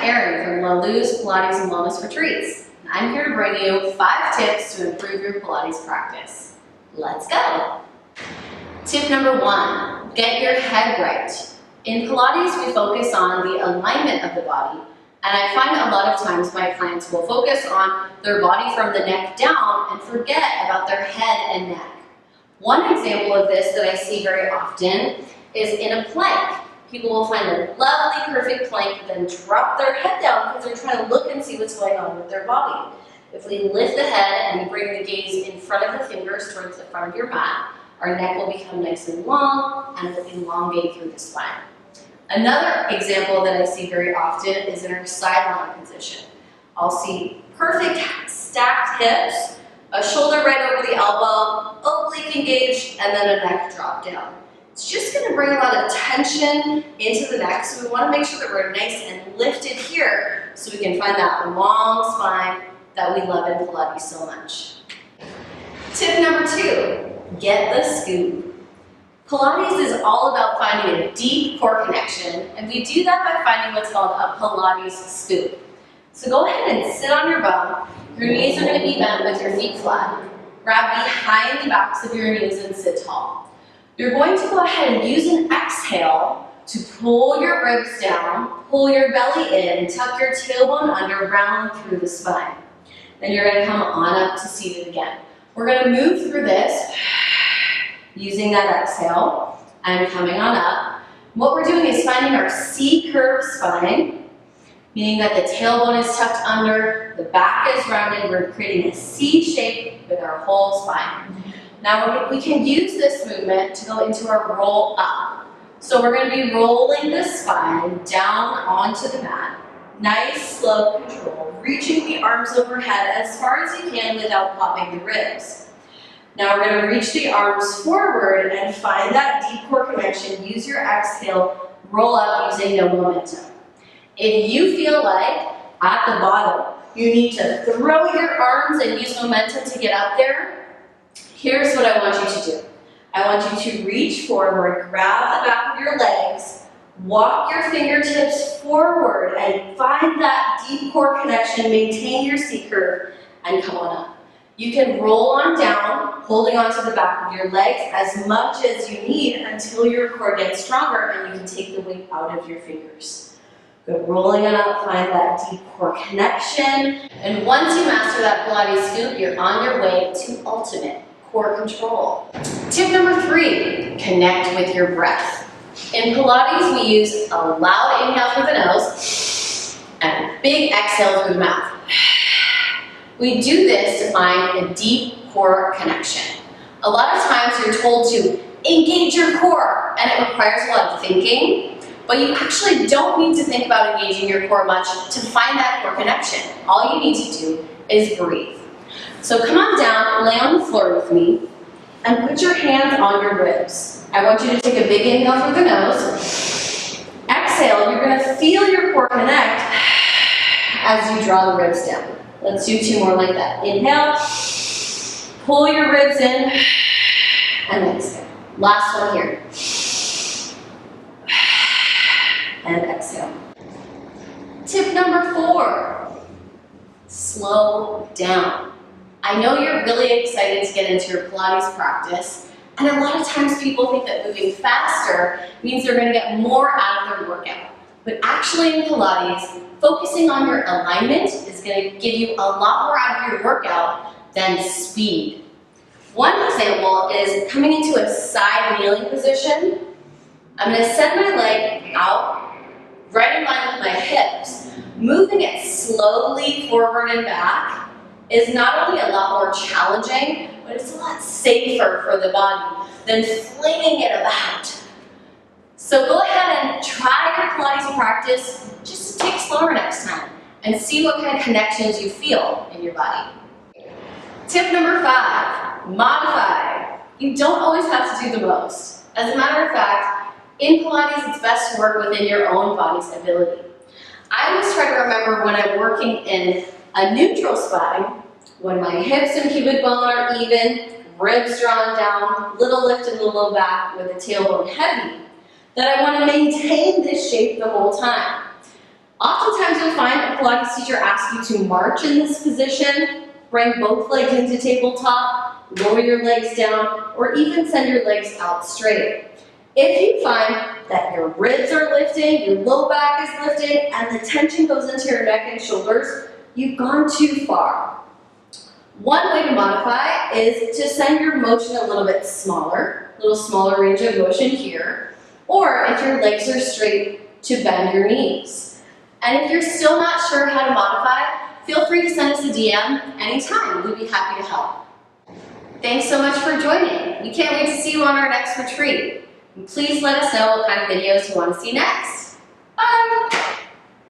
Erin from Pilates and Wellness Retreats. I'm here to bring you 5 tips to improve your Pilates practice. Let's go! Tip number 1, get your head right. In Pilates, we focus on the alignment of the body, and I find a lot of times my clients will focus on their body from the neck down and forget about their head and neck. One example of this that I see very often is in a plank. People will find a lovely, perfect plank, then drop their head down because they're trying to look and see what's going on with their body. If we lift the head and we bring the gaze in front of the fingers towards the front of your mat, our neck will become nice and long and will elongate through the spine. Another example that I see very often is in our sideline position. I'll see perfect stacked hips, a shoulder right over the elbow, oblique engaged, and then a neck drop down. It's just going to bring a lot of tension into the neck, so we want to make sure that we're nice and lifted here so we can find that long spine that we love in Pilates so much. Tip number 2, get the scoop. Pilates is all about finding a deep core connection, and we do that by finding what's called a Pilates scoop. So go ahead and sit on your bum. Your knees are going to be bent with your feet flat. Grab behind the backs of your knees and sit tall. You're going to go ahead and use an exhale to pull your ribs down, pull your belly in, tuck your tailbone under, round through the spine. Then you're going to come on up to seated again. We're going to move through this using that exhale and coming on up. What we're doing is finding our C-curve spine, meaning that the tailbone is tucked under, the back is rounded, we're creating a C shape with our whole spine. Now we can use this movement to go into our roll up. So we're going to be rolling the spine down onto the mat. Nice, slow control, reaching the arms overhead as far as you can without popping the ribs. Now we're going to reach the arms forward and find that deep core connection. Use your exhale, roll up using no momentum. If you feel like at the bottom you need to throw your arms and use momentum to get up there, here's what I want you to do. I want you to reach forward, grab the back of your legs, walk your fingertips forward and find that deep core connection, maintain your C-curve, and come on up. You can roll on down, holding onto the back of your legs as much as you need until your core gets stronger and you can take the weight out of your fingers. Good, rolling on up, find that deep core connection. And once you master that Pilates scoop, you're on your way to ultimate core control. Tip number 3, connect with your breath. In Pilates, we use a loud inhale through the nose and a big exhale through the mouth. We do this to find a deep core connection. A lot of times you're told to engage your core, and it requires a lot of thinking, but you actually don't need to think about engaging your core much to find that core connection. All you need to do is breathe. So come on down, lay on the floor with me, and put your hands on your ribs. I want you to take a big inhale through the nose. Exhale, you're going to feel your core connect as you draw the ribs down. Let's do 2 more like that. Inhale, pull your ribs in, and exhale. Last one here. And exhale. Tip number 4, slow down. I know you're really excited to get into your Pilates practice, and a lot of times people think that moving faster means they're going to get more out of their workout. But actually in Pilates, focusing on your alignment is going to give you a lot more out of your workout than speed. One example is coming into a side kneeling position. I'm going to send my leg out, right in line with my hips. Moving it slowly forward and back is not only a lot more challenging, but it's a lot safer for the body than flinging it about. So go ahead and try your Pilates practice, just take slower next time, and see what kind of connections you feel in your body. Tip number 5, modify. You don't always have to do the most. As a matter of fact, in Pilates, it's best to work within your own body's ability. I always try to remember when I'm working in a neutral spine, when my hips and pubic bone are even, ribs drawn down, little lift in the low back with the tailbone heavy, that I want to maintain this shape the whole time. Oftentimes actually find a Pilates teacher asks you to march in this position, bring both legs into tabletop, lower your legs down, or even send your legs out straight. If you find that your ribs are lifting, your low back is lifting, and the tension goes into your neck and shoulders, you've gone too far. One way to modify is to send your motion a little bit smaller, a little smaller range of motion here, or if your legs are straight, to bend your knees. And if you're still not sure how to modify, feel free to send us a DM anytime. We'd be happy to help. Thanks so much for joining. We can't wait to see you on our next retreat. And please let us know what kind of videos you want to see next. Bye!